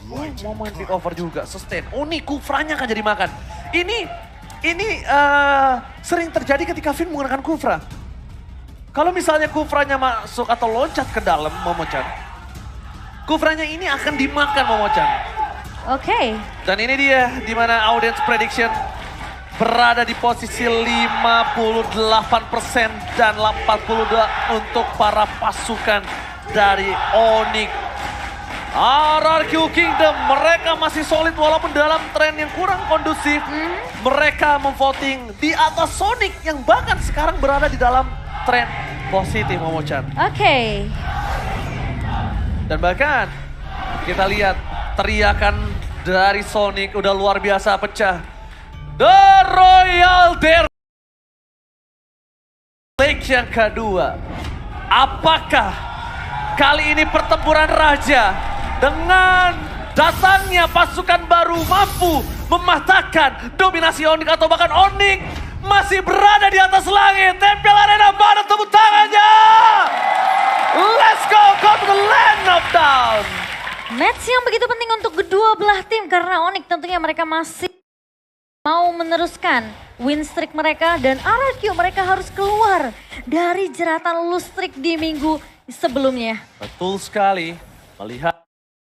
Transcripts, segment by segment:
Mau main pick over juga, sustain. Oh nih, Kufranya akan jadi makan. Ini sering terjadi ketika Finn menggunakan Kufra. Kalau misalnya Kufranya masuk atau loncat ke dalam Momochan, Kufranya ini akan dimakan Momochan. Oke. Dan ini dia di mana audience prediction berada di posisi 58% dan 82 untuk para pasukan dari Onyx. RRQ Kingdom, mereka masih solid walaupun dalam tren yang kurang kondusif. Mereka memvoting di atas Sonic yang bahkan sekarang berada di dalam tren positif, Momochan. Oke. Dan bahkan kita lihat teriakan dari Sonic udah luar biasa pecah. The Royal Derby League yang kedua. Apakah kali ini pertempuran raja dengan datangnya pasukan baru mampu mematahkan dominasi Onyx atau bahkan Onyx masih berada di atas langit. Tempel Arena, mana tepuk tangannya? Let's go to the land of down. Match yang begitu penting untuk kedua belah tim karena Onyx tentunya mereka masih mau meneruskan win streak mereka dan RRQ mereka harus keluar dari jeratan lose streak di minggu sebelumnya. Betul sekali, melihat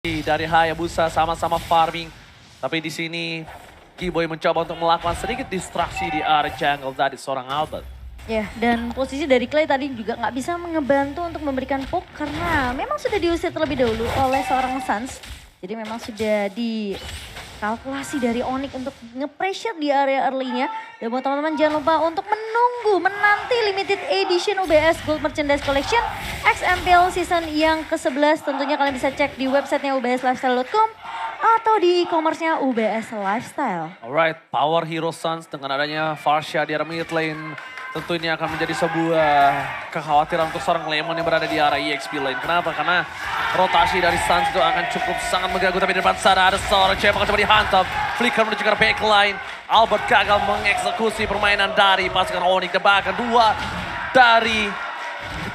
dari Hayabusa sama-sama farming, tapi di sini Kiboy mencoba untuk melakukan sedikit distraksi di area jungle dari seorang Albert. Ya, dan posisi dari Clay tadi juga nggak bisa ngebantu untuk memberikan poke karena memang sudah diusir terlebih dahulu oleh seorang Suns. Jadi memang sudah dikalkulasi dari Onyx untuk nge-pressure di area early-nya. Dan buat teman-teman jangan lupa untuk menanti limited edition UBS Gold Merchandise Collection XMPL season yang ke-11. Tentunya kalian bisa cek di websitenya ubslifestyle.com atau di e-commerce-nya UBS Lifestyle. Alright, Power Hero Suns dengan adanya Farsha di area mid lane tentu ini akan menjadi sebuah kekhawatiran untuk seorang Lemon yang berada di area EXP lane. Kenapa? Karena rotasi dari Suns itu akan cukup sangat mengganggu. Tapi di depan sana ada seorang CF akan coba dihantam. Flicker menuju ke backline. Albert gagal mengeksekusi permainan dari pasukan Onyx. Dan bahkan dua dari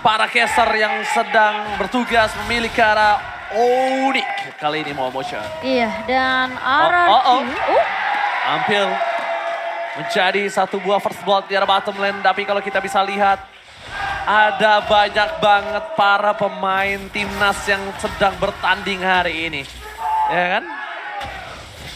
para caster yang sedang bertugas memilih ke arah Onyx kali ini Momochan. Iya, dan RRQ Hampir menjadi satu buah first blood di arah bottom lane. Tapi kalau kita bisa lihat, ada banyak banget para pemain timnas yang sedang bertanding hari ini. Ya kan?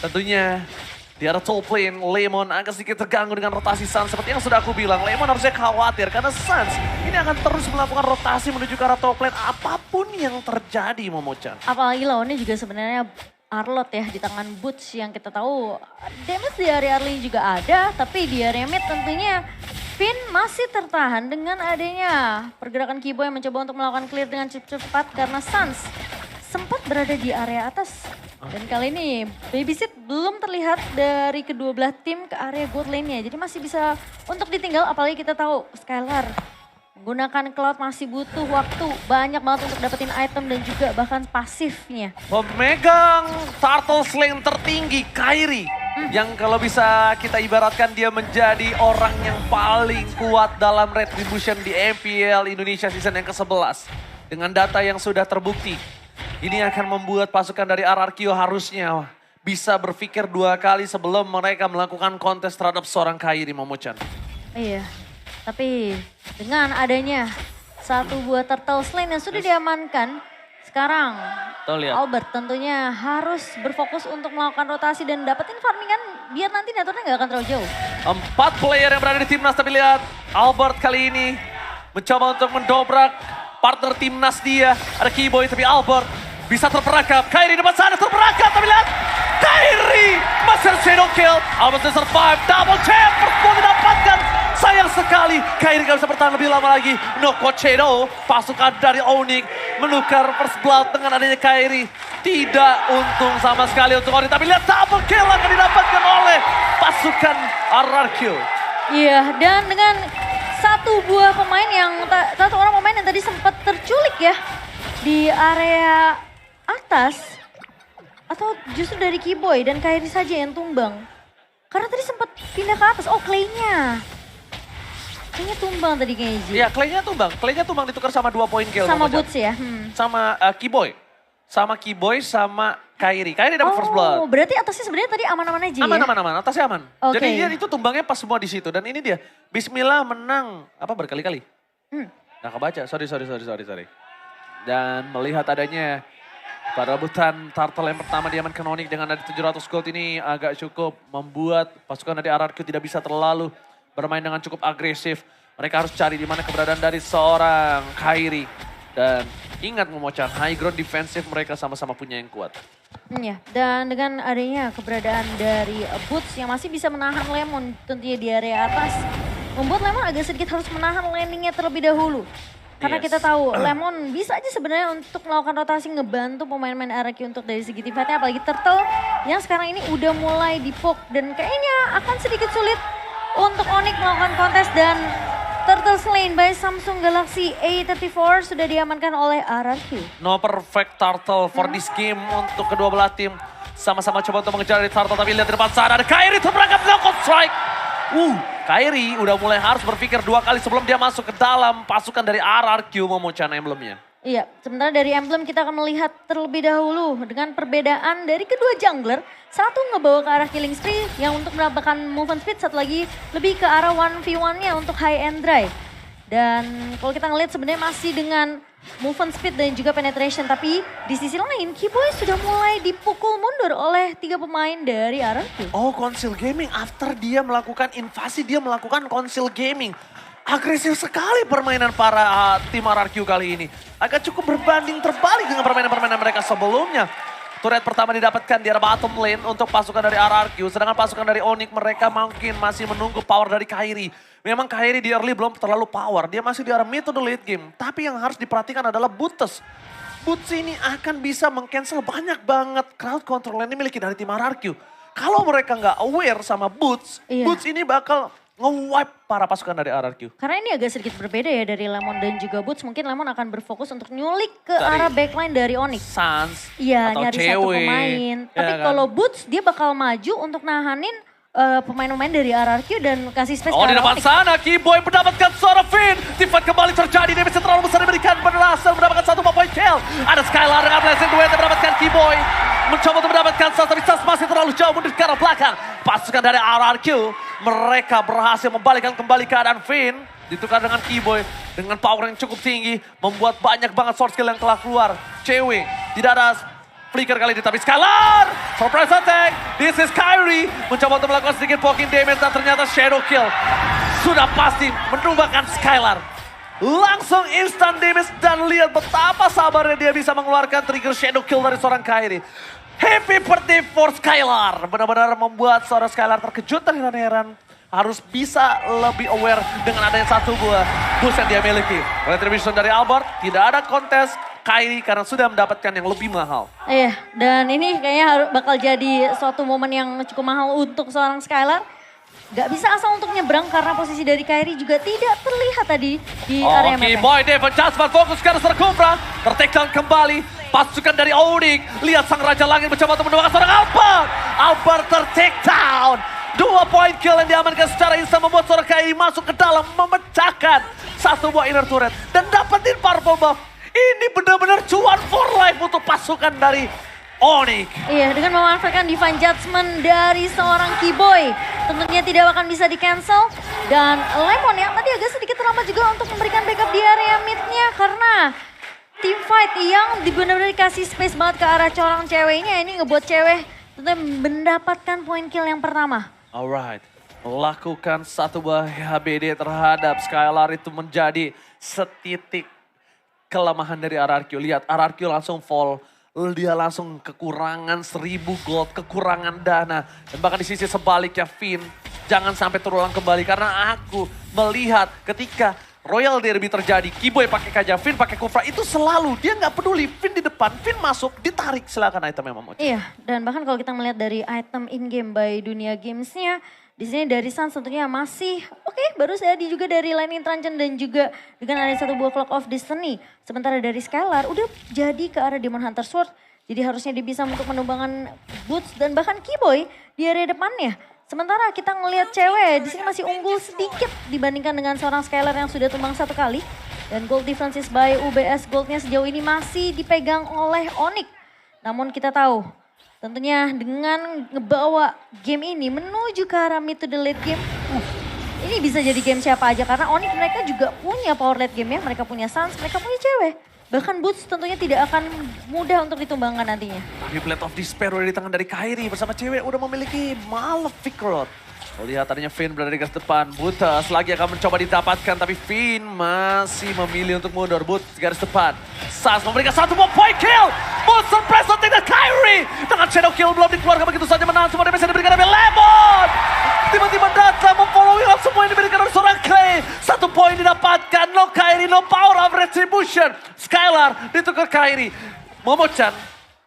Tentunya di arah top lane, Lemon agak sedikit terganggu dengan rotasi Suns. Seperti yang sudah aku bilang, Lemon harusnya khawatir karena Suns ini akan terus melakukan rotasi menuju ke arah top lane apapun yang terjadi, Momochan. apalagi lawannya juga sebenarnya Arlot ya di tangan Boots yang kita tahu damage di area early juga ada, tapi di area mid tentunya Finn masih tertahan dengan adanya pergerakan Kiboy yang mencoba untuk melakukan clear dengan cepat karena Suns sempat berada di area atas. Dan kali ini babysit belum terlihat dari kedua belah tim ke area gold lane-nya, jadi masih bisa untuk ditinggal apalagi kita tahu Skylar menggunakan Cloud masih butuh waktu banyak banget untuk dapetin item dan juga bahkan pasifnya. Pemegang turtle lane tertinggi, Kairi. Yang kalau bisa kita ibaratkan dia menjadi orang yang paling kuat dalam retribution di MPL Indonesia season yang ke-11. Dengan data yang sudah terbukti, ini akan membuat pasukan dari RRQ harusnya bisa berpikir dua kali sebelum mereka melakukan kontes terhadap seorang Kairi, Momochan. Iya, tapi dengan adanya satu buah turtle lane yang sudah diamankan, sekarang Albert tentunya harus berfokus untuk melakukan rotasi dan dapetin farmingan biar nanti networknya nggak akan terlalu jauh. 4 player yang berada di timnas, tapi lihat Albert kali ini mencoba untuk mendobrak partner timnas dia. Ada Kiboy tapi Albert bisa terperangkap. Kairi depan sana terperangkap, tapi lihat Kairi masih shadow kill. Albert bisa survive, double tap, perform didapatkan. Sayang sekali, Kairi gak bisa bertahan lebih lama lagi. No Cochedo, pasukan dari Onyx menukar first blood dengan adanya Kairi. Tidak untung sama sekali untuk Onyx, tapi lihat double kill akan didapatkan oleh pasukan RRQ. Iya, dan dengan satu buah pemain yang, satu orang pemain yang tadi sempat terculik ya di area atas. Atau justru dari Kiboy dan Kairi saja yang tumbang. Karena tadi sempat pindah ke atas, oh Clay-nya. Kayaknya tumbang tadi kayaknya Ji. Iya, Clay-nya tumbang. Clay-nya tumbang ditukar sama 2 poin kill. Sama Boots ya. Sama Kiboy. sama Keyboy sama Kairi. Kairi dapat first blood. Oh, berarti atasnya sebenarnya tadi aman-aman aja ya? Aman, atasnya aman. Oke. Jadi dia itu tumbangnya pas semua di situ. Dan ini dia, Bismillah menang berkali-kali. Nah kebaca, sorry. Dan melihat adanya perebutan turtle yang pertama diamankan Onyx dengan ada 700 gold ini agak cukup membuat pasukan dari RRQ tidak bisa terlalu bermain dengan cukup agresif. Mereka harus cari di mana keberadaan dari seorang Kairi. Dan ingat Momo-chan, high ground defensif mereka sama-sama punya yang kuat. Ya, dan dengan adanya keberadaan dari Boots yang masih bisa menahan Lemon tentunya di area atas, membuat Lemon agak sedikit harus menahan landingnya terlebih dahulu. Karena kita tahu Lemon bisa aja sebenarnya untuk melakukan rotasi ngebantu pemain-pemain RRQ untuk dari segi teamfight-nya, apalagi Turtle yang sekarang ini udah mulai dipok dan kayaknya akan sedikit sulit untuk Onyx melakukan kontes dan Turtle slain by Samsung Galaxy A34 sudah diamankan oleh RRQ. No perfect Turtle for this game untuk kedua belah tim. Sama-sama coba untuk mengejar dari Turtle, tapi lihat di depan sana ada Kairi terperangkap knockout strike. Kairi udah mulai harus berpikir 2 kali sebelum dia masuk ke dalam pasukan dari RRQ Momo-chan emblemnya. Iya, sementara dari emblem kita akan melihat terlebih dahulu dengan perbedaan dari kedua jungler. Satu ngebawa ke arah killing spree yang untuk mendapatkan movement speed, satu lagi lebih ke arah 1v1-nya untuk high and dry. Dan kalau kita ngelihat sebenarnya masih dengan movement speed dan juga penetration. Tapi di sisi lain Keyboy sudah mulai dipukul mundur oleh 3 pemain dari RRQ. Oh, Council Gaming after dia melakukan invasi, dia melakukan Council Gaming. Agresif sekali permainan para tim RRQ kali ini. Agak cukup berbanding terbalik dengan permainan-permainan mereka sebelumnya. Turret pertama didapatkan di arah bottom lane untuk pasukan dari RRQ. Sedangkan pasukan dari Onyx mereka mungkin masih menunggu power dari Kairi. Memang Kairi di early belum terlalu power. Dia masih di arah mid to the late game. Tapi yang harus diperhatikan adalah Boots. Boots ini akan bisa meng-cancel banyak banget crowd control yang dimiliki dari tim RRQ. Kalau mereka nggak aware sama Boots, Boots ini bakal nge-wipe para pasukan dari RRQ. Karena ini agak sedikit berbeda ya dari Lemon dan juga Boots. Mungkin Lemon akan berfokus untuk nyulik ke arah backline dari Onyx. Sans Iya, atau nyari cewek. satu pemain. Tapi kalau Boots dia bakal maju untuk nahanin pemain-pemain dari RRQ dan kasih space Oh, ke di arah depan Onyx. sana Keyboy mendapatkan suara Finn. Teamfight kembali terjadi, damage terlalu besar diberikan, berhasil mendapatkan 1 point kill. Ada Skylar dengan blessing duet yang mendapatkan Keyboy. Mencoba untuk mendapatkan Sans, tapi Sans masih terlalu jauh mundur ke arah belakang. Pasukan dari RRQ, mereka berhasil membalikkan kembali keadaan Finn. Ditukar dengan Keyboy, dengan power yang cukup tinggi. Membuat banyak banget sword skill yang telah keluar. Cewek, tidak ada flicker kali ini, tapi Skylar! Surprise attack! This is Kairi. Mencoba untuk melakukan sedikit poking damage dan ternyata shadow kill. Sudah pasti menumbangkan Skylar. Langsung instant damage dan lihat betapa sabarnya dia bisa mengeluarkan trigger shadow kill dari seorang Kairi. Happy birthday for Skylar. Benar-benar membuat seorang Skylar terkejut dan heran-heran. Harus bisa lebih aware dengan adanya satu buah boost yang dia miliki. Retribution dari Albert, tidak ada kontes Kairi karena sudah mendapatkan yang lebih mahal. Iya, dan ini kayaknya bakal jadi suatu momen yang cukup mahal untuk seorang Skylar. Gak bisa asal untuk nyebrang karena posisi dari Kairi juga tidak terlihat tadi di area map. Boy Devon Jasper fokus ke arah Serkubra. Ter-take down kembali. Pasukan dari Onyx. Lihat sang Raja Langit mencoba untuk mendoakan seorang Albert. Albert ter-take down. 2 point kill yang diamankan secara instan membuat seorang Kairi masuk ke dalam. Memecahkan 1 buah inner turret. Dan dapetin purple buff. Ini benar-benar cuan for life untuk pasukan dari Onyx. Iya, dengan memanfaatkan Divine Judgment dari seorang Keyboy. Tentunya tidak akan bisa di-cancel. Dan Lemon yang tadi agak sedikit terlambat juga untuk memberikan backup di area mid-nya. Karena team fight yang benar-benar dikasih space banget ke arah corang ceweknya. Ini ngebuat cewek tentunya mendapatkan point kill yang pertama. Alright, melakukan 1 buah HBD terhadap Skylar itu menjadi setitik kelemahan dari RRQ. Lihat RRQ langsung fall. Dia langsung kekurangan 1000 gold, kekurangan dana. Dan bahkan di sisi sebaliknya Finn, jangan sampai terulang kembali. Karena aku melihat ketika Royal Derby terjadi, Keyboy pakai Kaja, Finn pakai Kufra, itu selalu dia nggak peduli. Finn di depan, Finn masuk, ditarik silakan itemnya Momo. Iya, dan bahkan kalau kita melihat dari item in-game by Dunia Games-nya, di sini dari Sans tentunya masih oke, baru saja juga dari Lightning Transcend dan juga dengan ada 1 buah Clock of Destiny. Sementara dari Skylar udah jadi ke arah Demon Hunter Sword. Jadi harusnya dia bisa untuk menumbangkan Boots dan bahkan Keyboy di area depannya. Sementara kita ngelihat cewek di sini masih unggul sedikit dibandingkan dengan seorang Skylar yang sudah tumbang 1 kali. Dan gold differences by UBS goldnya sejauh ini masih dipegang oleh Onyx. Namun kita tahu tentunya dengan ngebawa game ini menuju ke arah mid to the late game. Ini bisa jadi game siapa aja karena Onyx mereka juga punya power late game ya. Mereka punya Suns, mereka punya cewek. Bahkan Boots tentunya tidak akan mudah untuk ditumbangkan nantinya. Tapi Blade of Despair udah di tangan dari Kairi bersama cewek udah memiliki Malefic Rod. Lihat tadinya Finn berada di garis depan, Butas lagi akan mencoba didapatkan tapi Finn masih memilih untuk mundur. Boots di garis depan, Suns memberikan satu more point kill. Boots surprise shotting dan Kairi dengan shadow kill belum dikeluarkan begitu saja menahan semua damage yang diberikan oleh Lemon. Tiba-tiba datang memfollowing up semua yang diberikan oleh seorang Clay. 1 poin didapatkan, no Kairi, no power of retribution. Skylar ditukar Kairi. Momochan,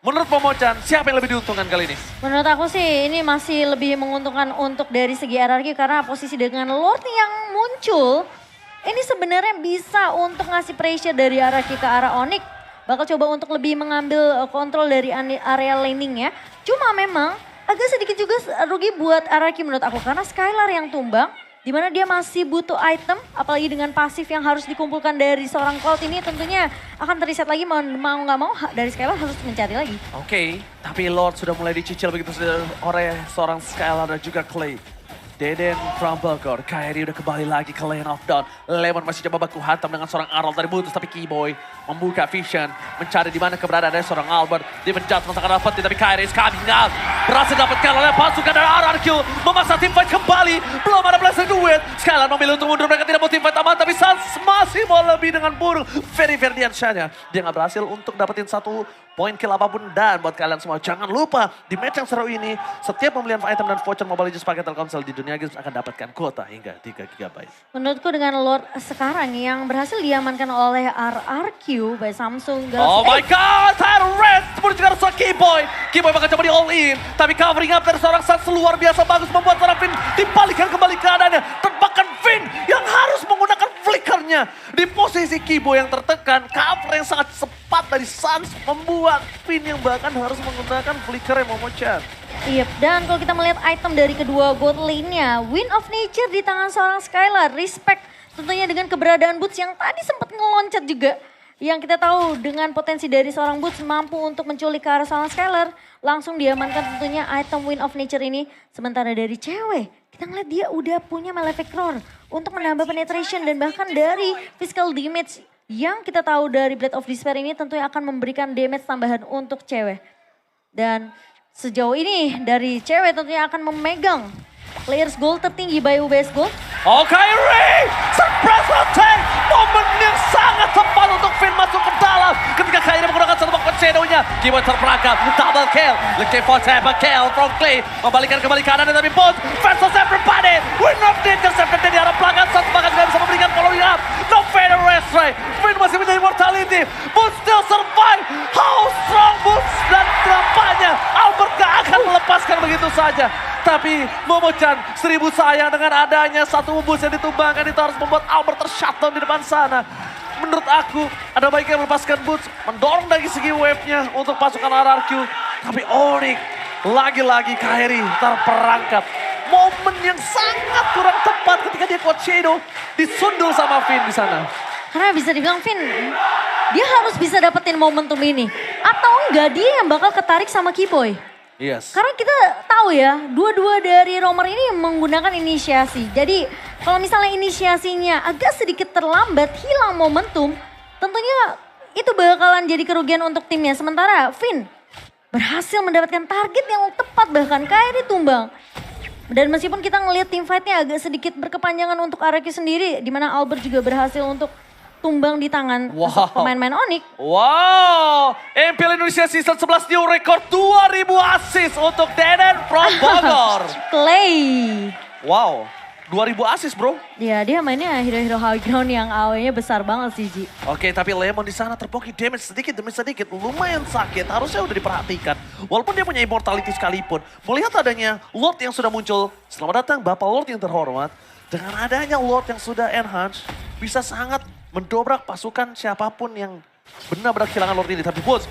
menurut Momochan siapa yang lebih diuntungkan kali ini? Menurut aku sih ini masih lebih menguntungkan untuk dari segi RRQ karena posisi dengan Lord yang muncul ini sebenarnya bisa untuk ngasih pressure dari RRQ ke arah Onyx. Bakal coba untuk lebih mengambil kontrol dari area laning ya. Cuma memang agak sedikit juga rugi buat RRQ menurut aku karena Skylar yang tumbang. Dimana dia masih butuh item, apalagi dengan pasif yang harus dikumpulkan dari seorang Cloud ini tentunya akan terreset lagi mau nggak mau dari Skylar harus mencari lagi. Oke, tapi Lord sudah mulai dicicil begitu saja oleh seorang Skylar dan juga Clay. Deden from Bogor, Kairi udah kembali lagi ke lane of down. Lemon masih coba baku hantam dengan seorang Arnold dari Butus, tapi Keyboy membuka vision, mencari di mana keberadaan dari seorang Albert. Dia menjat sangat penting, tapi Kairi is coming out. Berhasil dapatkan oleh pasukan dari RRQ, memaksa teamfight kembali. Belum ada blessing duet. Skylar memilih untuk mundur, mereka tidak mau teamfight aman, tapi Suns masih mau lebih dengan burung. Ferry Ferdiansyahnya, dia nggak berhasil untuk dapetin satu poin kill apapun. Dan buat kalian semua jangan lupa di match yang seru ini setiap pembelian item dan voucher Mobile Legends pakai Telkomsel di Dunia Games akan dapatkan kuota hingga 3 GB. Menurutku dengan Lord sekarang yang berhasil diamankan oleh RRQ by Samsung Galaxy. Oh my god, title rest menuju ke arah Keyboy. Keyboy bakal coba di all in, tapi covering up dari seorang Suns luar biasa bagus membuat seorang Finn dibalikan kembali keadaannya. Tebakan Finn yang harus menggunakan flickernya di posisi Keyboy yang tertekan. Cover yang sangat cepat dari Suns membuat Finn yang bahkan harus menggunakan flicker yang Momochan. Iya, dan kalau kita melihat item dari kedua gold lane-nya, Wind of Nature di tangan seorang Skylar. Respect tentunya dengan keberadaan Boots yang tadi sempat ngeloncat juga. Yang kita tahu dengan potensi dari seorang Boots mampu untuk menculik ke arah seorang Skylar. Langsung diamankan tentunya item Wind of Nature ini. Sementara dari cewek, kita ngeliat dia udah punya Malefic Roar untuk menambah penetration dan bahkan dari physical damage. Yang kita tahu dari Blade of Despair ini tentunya akan memberikan damage tambahan untuk cewek. Dan sejauh ini dari cewek tentunya akan memegang players gold tertinggi by UBS Gold. Oh Kairi, surprise attack, momen yang sangat tepat untuk Finn masuk ke dalam. Ketika Kairi menggunakan satu bakwan shadow-nya, Keyboy terperangkap, double kill. Looking for tap kill from Clay, membalikan kembali kanan tapi Boots versus everybody. Wind of Nature seperti di arah belakang, satu bahkan juga bisa memberikan following up. No fader rest Ray, Finn masih menjadi mortality. Boots still survive, how strong Boots dan tampaknya Albert gak akan melepaskan begitu saja. Tapi Momochan 1000 sayang dengan adanya satu bus yang ditumbangkan itu harus membuat Albert tershutdown di depan sana. Menurut aku ada baiknya melepaskan Boots, mendorong dari segi wave-nya untuk pasukan RRQ. Tapi Onyx lagi-lagi Kairi terperangkap. Momen yang sangat kurang tepat ketika dia quad shadow disundul sama Finn di sana. Karena bisa dibilang Finn, dia harus bisa dapetin momentum ini. Atau enggak dia yang bakal ketarik sama Keyboy. Yes. Karena kita tahu ya, dua-dua dari roamer ini menggunakan inisiasi. Jadi kalau misalnya inisiasinya agak sedikit terlambat, hilang momentum, tentunya itu bakalan jadi kerugian untuk timnya. Sementara Finn berhasil mendapatkan target yang tepat, bahkan Kairi tumbang. Dan meskipun kita ngelihat tim fight-nya agak sedikit berkepanjangan untuk RRQ sendiri, di mana Albert juga berhasil untuk tumbang di tangan pemain-pemain Onyx. Wow, MPL Indonesia Season 11 new record 2000 assist untuk Deden from Bogor. Clay. Wow, 2000 assist bro. Ya dia mainnya hero-hero high ground yang AW-nya besar banget sih Ji. Oke, tapi Lemon di sana terpoki damage sedikit demi sedikit, lumayan sakit, harusnya udah diperhatikan. Walaupun dia punya immortality sekalipun, melihat adanya Lord yang sudah muncul, selamat datang Bapak Lord yang terhormat. Dengan adanya Lord yang sudah enhance, bisa sangat mendobrak pasukan siapapun yang benar-benar kehilangan Lord ini. Tapi Boots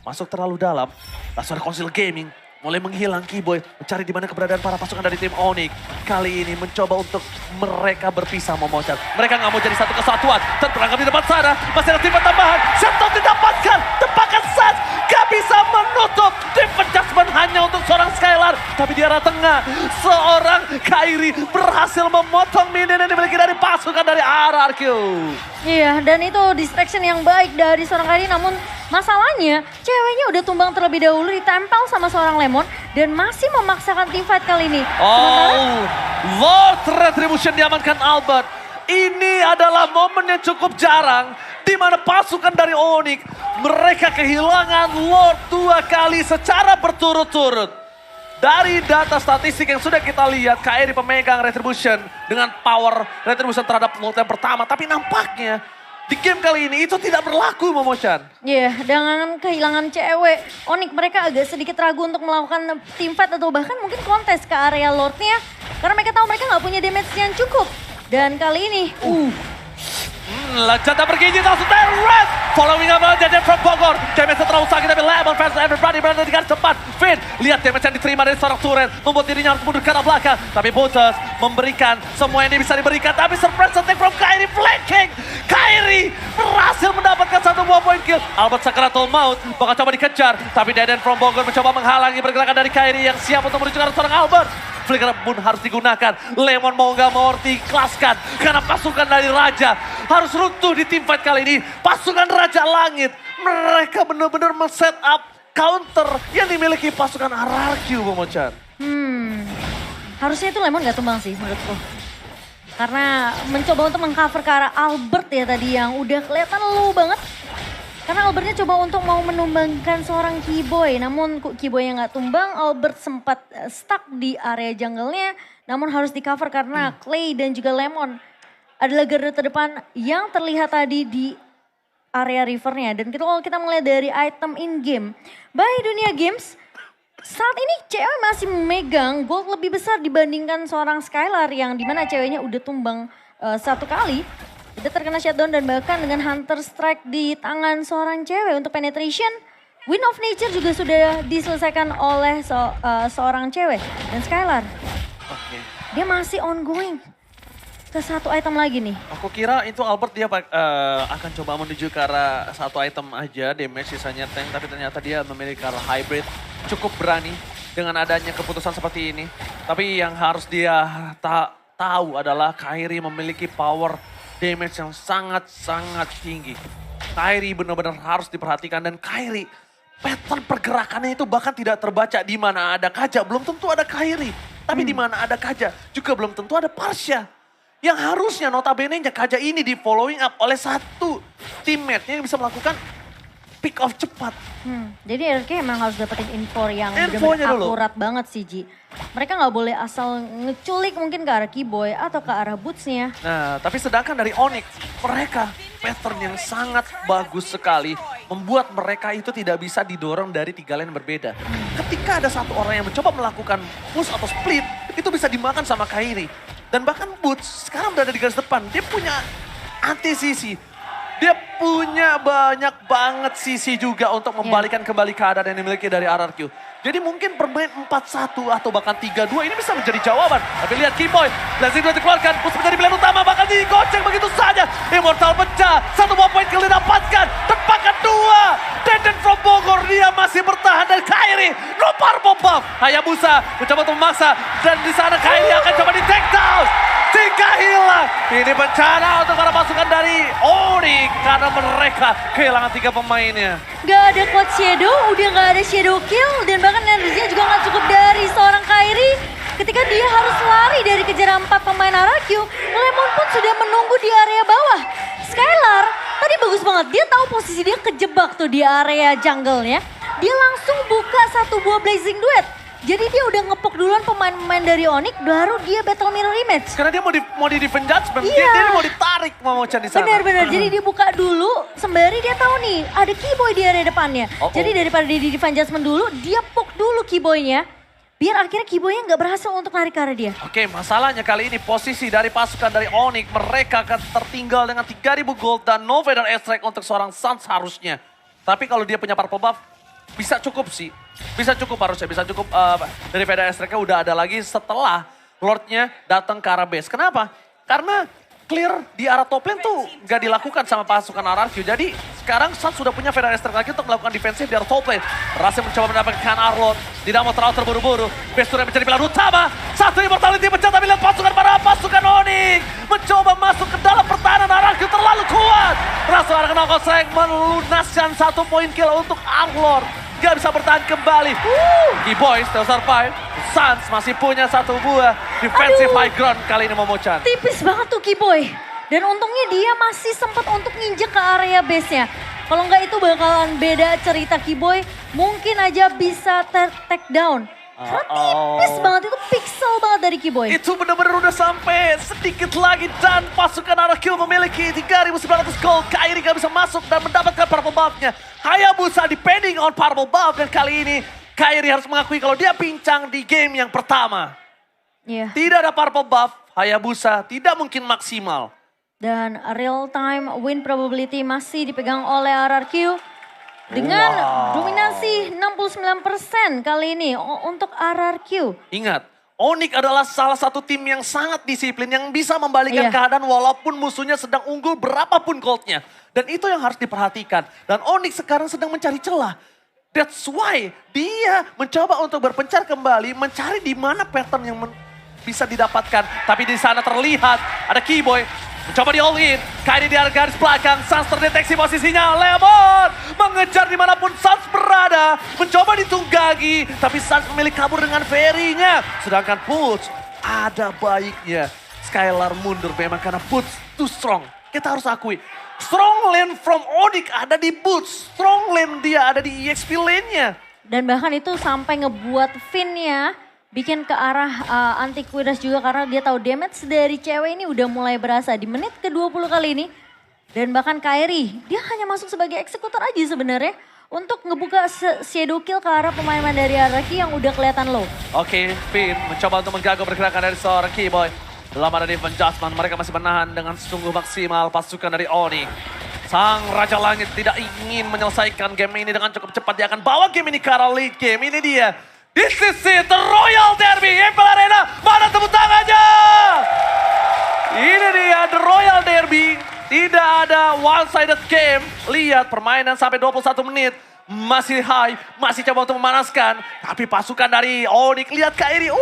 masuk terlalu dalam, langsung ada Council Gaming, mulai menghilang. Keyboy mencari di mana keberadaan para pasukan dari tim Onyx. Kali ini mencoba untuk mereka berpisah Momochan. Mereka nggak mau jadi satu kesatuan. Terperangkap di depan sana. Masih ada timnya tambahan. Shutdown didapatkan. Tepakan Suns. Gak bisa menutup. Tim adjustment hanya untuk seorang Skylar. Tapi di arah tengah. Seorang Kairi berhasil memotong minion yang dimiliki dari pasukan dari RRQ. Iya, dan itu distraction yang baik dari seorang Kairi. Namun masalahnya ceweknya udah tumbang terlebih dahulu, ditempel sama seorang Lemon. Dan masih memaksakan team fight kali ini. Oh, Lord Retribution diamankan Albert. Ini adalah momen yang cukup jarang di mana pasukan dari Onyx mereka kehilangan Lord 2 kali secara berturut-turut. Dari data statistik yang sudah kita lihat, KRI pemegang Retribution dengan power Retribution terhadap Lord yang pertama. Tapi nampaknya di game kali ini itu tidak berlaku, Momochan. Iya, dengan kehilangan cewek, Onyx mereka agak sedikit ragu untuk melakukan team fight atau bahkan mungkin kontes ke area Lordnya. Karena mereka tahu mereka nggak punya damage yang cukup. Dan kali ini, Lajata bergigi langsung terus. Following up Jaden from Bogor. Damage terlalu sakit tapi Lemon fans everybody berada di garis depan. Finn, lihat damage yang diterima dari seorang turret. Membuat dirinya harus mundur ke arah belakang. Tapi Butters memberikan semua yang bisa diberikan. Tapi surprise attack from Kairi flanking. Kairi berhasil mendapatkan satu buah point kill. Albert Sakratul Maut bakal coba dikejar. Tapi Jaden from Bogor mencoba menghalangi pergerakan dari Kairi yang siap untuk menuju ke arah seorang Albert. Flicker pun harus digunakan. Lemon mau gak mau diikhlaskan. Karena pasukan dari Raja harus runtuh di tim fight kali ini. Pasukan Raja Langit. Mereka benar-benar men-set up counter yang dimiliki pasukan RRQ, Momochan. harusnya itu Lemon gak tumbang sih menurutku. Karena mencoba untuk mengcover ke arah Albert ya tadi yang udah kelihatan low banget. Karena Albertnya coba untuk mau menumbangkan seorang Keyboy. Namun Keyboy yang gak tumbang, Albert sempat stuck di area jungle-nya. Namun harus di cover karena Clay dan juga Lemon adalah garda terdepan yang terlihat tadi di area rivernya. Dan kalau kita melihat dari item in-game, by Dunia Games, saat ini cewek masih memegang gold lebih besar dibandingkan seorang Skylar yang dimana ceweknya udah tumbang satu kali. Udah terkena shutdown dan bahkan dengan Hunter Strike di tangan seorang cewek untuk penetration. Wind of Nature juga sudah diselesaikan oleh seorang cewek. Dan Skylar, dia masih ongoing ke satu item lagi nih. Aku kira itu Albert dia akan coba menuju ke arah satu item aja, damage sisanya tank. Tapi ternyata dia memiliki arah hybrid. Cukup berani dengan adanya keputusan seperti ini. Tapi yang harus dia tahu adalah Kairi memiliki power damage yang sangat-sangat tinggi. Kairi benar-benar harus diperhatikan dan Kairi pattern pergerakannya itu bahkan tidak terbaca di mana ada Kaja. Belum tentu ada Kairi, tapi di mana ada Kaja juga belum tentu ada Parsha. Yang harusnya notabene-nya Kaja ini di following up oleh satu teammate-nya yang bisa melakukan pick off cepat. Jadi RRQ emang harus dapetin info yang Infonya benar-benar dulu. akurat banget sih Ji. Mereka nggak boleh asal ngeculik mungkin ke arah Keyboy atau ke arah Boots-nya. Nah, tapi sedangkan dari Onyx, mereka pattern yang sangat bagus sekali. Membuat mereka itu tidak bisa didorong dari tiga lane berbeda. Ketika ada satu orang yang mencoba melakukan push atau split, itu bisa dimakan sama Kairi. Dan bahkan Boots sekarang berada di garis depan, dia punya anti-sisi. Dia punya banyak banget sisi juga untuk membalikan kembali keadaan yang dimiliki dari RRQ. Jadi mungkin bermain 4-1 atau bahkan 3-2 ini bisa menjadi jawaban. Tapi lihat Keyboy, Blazing Duel dikeluarkan, Push menjadi pilihan utama, bahkan digoceng begitu saja. Immortal pecah, satu buah poin kill didapatkan, tepakan dua. Deden from Bogor, dia masih bertahan dan Kairi, no purple buff. Hayabusa mencoba untuk memaksa, dan di sana Kairi akan coba di take down. Tiga hilang, ini bencana untuk para pasukan dari Onyx karena mereka kehilangan 3 pemainnya. Gak ada Cloud Shadow, udah gak ada Shadow Kill dan bahkan energinya juga gak cukup dari seorang Kairi. Ketika dia harus lari dari kejaran 4 pemain RRQ, Lemon pun sudah menunggu di area bawah. Skylar tadi bagus banget, dia tahu posisi dia kejebak tuh di area jungle-nya. Dia langsung buka satu buah Blazing Duet. Jadi dia udah ngepok duluan pemain-pemain dari Onyx, baru dia battle mirror image. Karena dia mau di defend judgment, Iya. dia mau ditarik Momochan di sana. Benar-benar, jadi dia buka dulu sembari dia tahu nih ada Keyboy di area depannya. Jadi daripada dia di defend judgment dulu, dia poke dulu Keyboy-nya. Biar akhirnya Keyboy-nya nggak berhasil untuk lari ke arah dia. Oke, masalahnya kali ini posisi dari pasukan dari Onyx, mereka akan tertinggal dengan 3.000 gold dan no feather extract untuk seorang Suns harusnya. Tapi kalau dia punya purple buff, bisa cukup sih. Bisa cukup harusnya, bisa cukup dari Veda Estreka udah ada lagi setelah Lordnya datang ke arah base. Kenapa? Karena clear di arah top lane tuh gak dilakukan sama pasukan RRQ. Jadi sekarang Suns sudah punya Veda Estreka lagi untuk melakukan defensif di arah top lane. Berhasil mencoba mendapatkan Arlord. Tidak mau terlalu terburu-buru. Base Turret menjadi pilihan utama. Satu immortality pecah tapi lihat pasukan Onyx mencoba masuk ke dalam pertahanan RRQ terlalu kuat. Langsung ada knockout strike melunaskan 1 poin kill untuk Arlord. Gak bisa bertahan kembali. Keyboy still survive. Suns masih punya 1 buah defensive high ground kali ini Momochan. Tipis banget tuh Keyboy. Dan untungnya dia masih sempat untuk nginjek ke area base-nya. Kalau nggak itu bakalan beda cerita Keyboy. Mungkin aja bisa take down. Karena tipis banget, itu pixel banget dari Keyboy. Itu benar-benar udah sampai sedikit lagi dan pasukan RRQ memiliki 3.900 gold. Kairi gak bisa masuk dan mendapatkan purple buff-nya. Hayabusa depending on purple buff dan kali ini Kairi harus mengakui kalau dia pincang di game yang pertama. Iya. Tidak ada purple buff, Hayabusa tidak mungkin maksimal. Dan real time win probability masih dipegang oleh RRQ. Dengan dominasi 69% kali ini untuk RRQ. Ingat, Onyx adalah salah satu tim yang sangat disiplin, yang bisa membalikkan keadaan walaupun musuhnya sedang unggul berapapun goldnya. Dan itu yang harus diperhatikan. Dan Onyx sekarang sedang mencari celah. That's why dia mencoba untuk berpencar kembali, mencari di mana pattern yang bisa didapatkan. Tapi di sana terlihat ada Keyboy. Mencoba di all in, Kairi di garis belakang, Suns terdeteksi posisinya, Lemon mengejar dimanapun Suns berada, mencoba ditunggangi, tapi Suns memilih kabur dengan Ferry-nya. Sedangkan Boots, ada baiknya Skylar mundur memang karena Boots too strong. Kita harus akui, strong lane from Onyx ada di Boots, strong lane dia ada di EXP lane-nya. Dan bahkan itu sampai ngebuat Finn-nya bikin ke arah anti-Quidas juga karena dia tahu damage dari cewek ini udah mulai berasa di menit ke-20 kali ini. Dan bahkan Kairi, dia hanya masuk sebagai eksekutor aja sebenarnya untuk ngebuka shadow kill ke arah pemain dari RRQ yang udah kelihatan low. Oke, Finn mencoba untuk mengganggu pergerakan dari seorang Keyboy. Dalam ada Defense Adjustment, mereka masih menahan dengan sungguh maksimal pasukan dari Onyx. Sang Raja Langit tidak ingin menyelesaikan game ini dengan cukup cepat. Dia akan bawa game ini ke arah lead game. Ini dia. This is it, the Royal Derby, Impel Arena, mana tepuk tangannya? Ini dia, the Royal Derby, tidak ada one-sided game. Lihat permainan sampai 21 menit, masih high, masih coba untuk memanaskan. Tapi pasukan dari Onyx, lihat Kairi,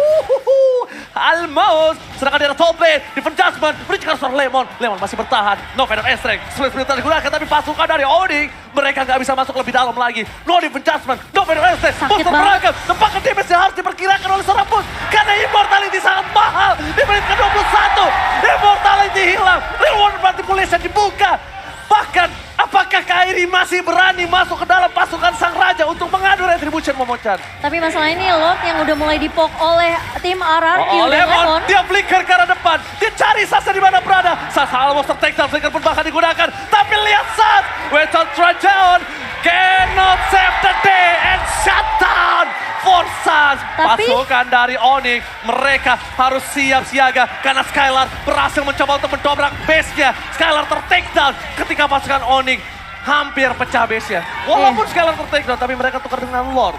almost. Sedangkan di top lane, Defense Judgment, berikan seorang Lemon. Lemon masih bertahan, no Venom Estrek, split digunakan, tapi pasukan dari Onyx, mereka gak bisa masuk lebih dalam lagi. No Defense Judgment, no Venom Estrek, Boots terperangkap. Tempatkan damage yang harus diperkirakan oleh seorang Boots. Karena Immortality sangat mahal, di menit ke-21. Immortality hilang, reward manipulation dibuka. Bahkan, apakah Kairi masih berani masuk ke dalam pasukan Sang Raja untuk mengadu retribution Momochan? Tapi masalah ini Lord yang udah mulai dipok oleh tim RRQ dan Lemon. Dia flicker ke arah depan, dia cari Sasa di mana berada. Sasa almost tertekan, flicker pun bahkan digunakan. Tapi lihat Sas, Weton Trajan cannot save the day and shut down for Sas. Pasukan dari Onyx, mereka harus siap siaga karena Skylar berhasil mencoba untuk mendobrak base-nya. Skylar ter-take down ketika pasukan Onyx hampir pecah base-nya. Walaupun Skylar ter-take down, tapi mereka tukar dengan Lord.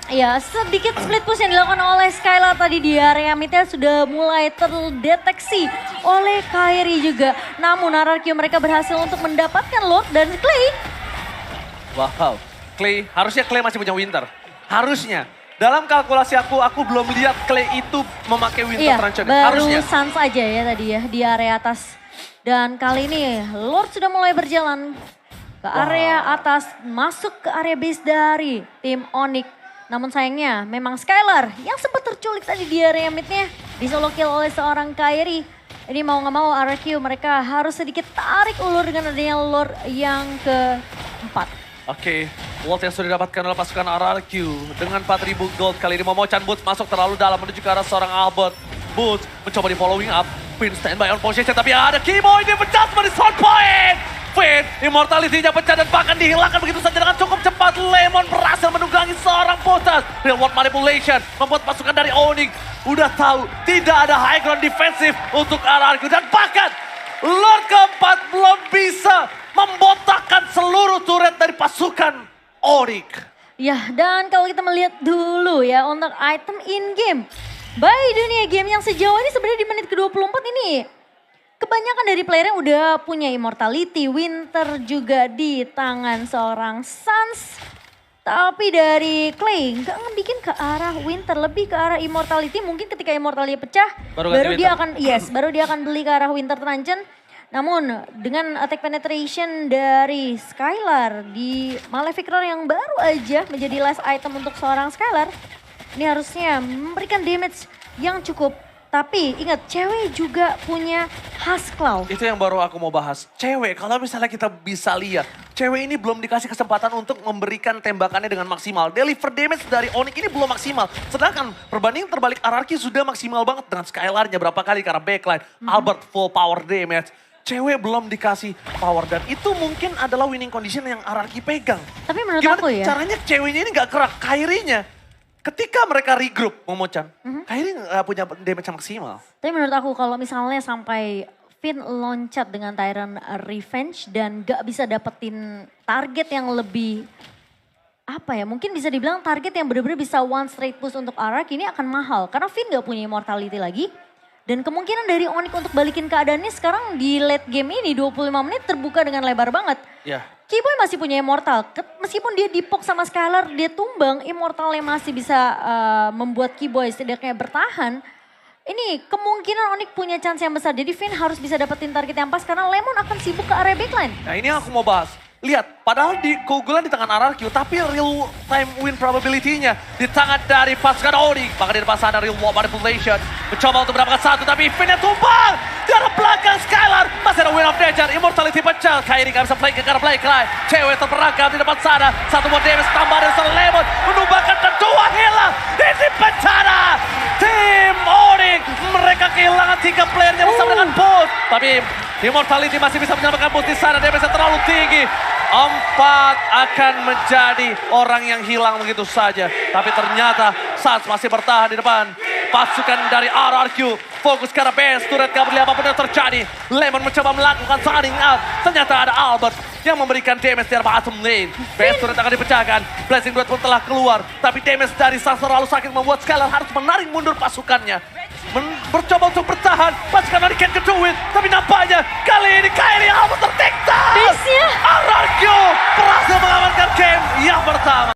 Ya, sedikit split push yang dilakukan oleh Skylar tadi di area midnya sudah mulai terdeteksi oleh Kairi juga. Namun RRQ mereka berhasil untuk mendapatkan Lord dan Clay. Wow, Clay, harusnya Clay masih punya Winter. Harusnya. Dalam kalkulasi aku belum lihat Clay itu memakai Winter Truncheon. Baru Harusnya. Sans aja ya tadi ya di area atas. Dan kali ini Lord sudah mulai berjalan ke area atas, masuk ke area base dari tim Onyx. Namun sayangnya memang Skylar yang sempat terculik tadi di area midnya disolo kill oleh seorang Kairi. Ini mau gak mau RRQ mereka harus sedikit tarik ulur dengan adanya Lord yang keempat. Oke, Walt yang sudah didapatkan oleh pasukan RRQ dengan 4.000 gold. Kali ini Momochan Boots masuk terlalu dalam menuju ke arah seorang Albert. Boots mencoba di following up. Finn standby on position tapi ada Keyboy dia pecah di sound point. Finn immortality-nya pecah dan bahkan dihilangkan begitu saja dengan cukup cepat. Lemon berhasil menunggangi seorang Potas. Real world manipulation membuat pasukan dari Onyx udah tahu tidak ada high ground defensive untuk RRQ. Dan bahkan Lord keempat belum bisa membotakkan seluruh turret dari pasukan Onyx. Ya, dan kalau kita melihat dulu ya untuk item in-game. Baik dunia game yang sejauh ini sebenarnya di menit ke-24 ini. Kebanyakan dari player yang udah punya immortality, Winter juga di tangan seorang Suns. Tapi dari Clay nggak ngebikin ke arah Winter, lebih ke arah immortality. Mungkin ketika immortality pecah, baru dia akan beli ke arah Winter Truncheon. Namun dengan attack penetration dari Skylar di Malefic Roar yang baru aja menjadi last item untuk seorang Skylar. Ini harusnya memberikan damage yang cukup. Tapi ingat, cewek juga punya Huskclaw. Itu yang baru aku mau bahas. Cewek, kalau misalnya kita bisa lihat, cewek ini belum dikasih kesempatan untuk memberikan tembakannya dengan maksimal. Deliver damage dari Onyx ini belum maksimal. Sedangkan perbandingan terbalik RRQ sudah maksimal banget dengan Skylarnya berapa kali karena backline. Albert full power damage. Cewek belum dikasih power dan itu mungkin adalah winning condition yang RRQ pegang. Tapi menurut Gimana aku ya. caranya ceweknya ini gak kerak, Kyrie-nya. Ketika mereka regroup, Momochan, Kyrie gak punya damage yang maksimal. Tapi menurut aku kalau misalnya sampai Finn loncat dengan Tyrant Revenge dan gak bisa dapetin target yang lebih, apa ya, mungkin bisa dibilang target yang benar-benar bisa one straight push untuk Arak ini akan mahal. Karena Finn gak punya immortality lagi. Dan kemungkinan dari Onyx untuk balikin keadaannya sekarang di late game ini 25 menit terbuka dengan lebar banget. Ya. Keyboy masih punya immortal, meskipun dia dipok sama Skylar, dia tumbang, immortalnya masih bisa membuat Keyboy setidaknya bertahan. Ini kemungkinan Onyx punya chance yang besar, jadi Finn harus bisa dapetin target yang pas karena Lemon akan sibuk ke area backline. Nah ini yang aku mau bahas. Lihat, padahal di keunggulan di tangan RRQ, tapi real time win probability-nya di tangan dari pasukan Onyx. Maka di depan sana real world manipulation. Mencoba untuk mendapatkan satu, tapi Finn-nya tumbang. Di arah belakang Skylar, masih ada win of nature, immortality pecah. Kyrie gak bisa play ke arah play. Cewek terperangkap di depan sana. Satu more damage tambah dari seorang Lemon. Menumbangkan kedua hilang. Ini bencana. Tim Onyx, mereka kehilangan 3 playernya bersama dengan Bolt. Tapi immortality masih bisa menyelamatkan Bolt di sana. Damage terlalu tinggi. 4 akan menjadi orang yang hilang begitu saja. Tapi ternyata Suns masih bertahan di depan. Pasukan dari RRQ fokus ke arah base. Turret gak beli apapun yang terjadi. Lemon mencoba melakukan signing out. Ternyata ada Albert yang memberikan damage di arah bottom lane. Base turret akan dipecahkan. Blessing Duet pun telah keluar. Tapi damage dari Suns terlalu sakit membuat Skylar harus menarik mundur pasukannya. Bercoba untuk bertahan. Pasukan dari Ken kecuit. Tapi nampaknya kali ini Kyrie Albert tertikta. Base-nya. RRQ berhasil mengamankan game yang pertama.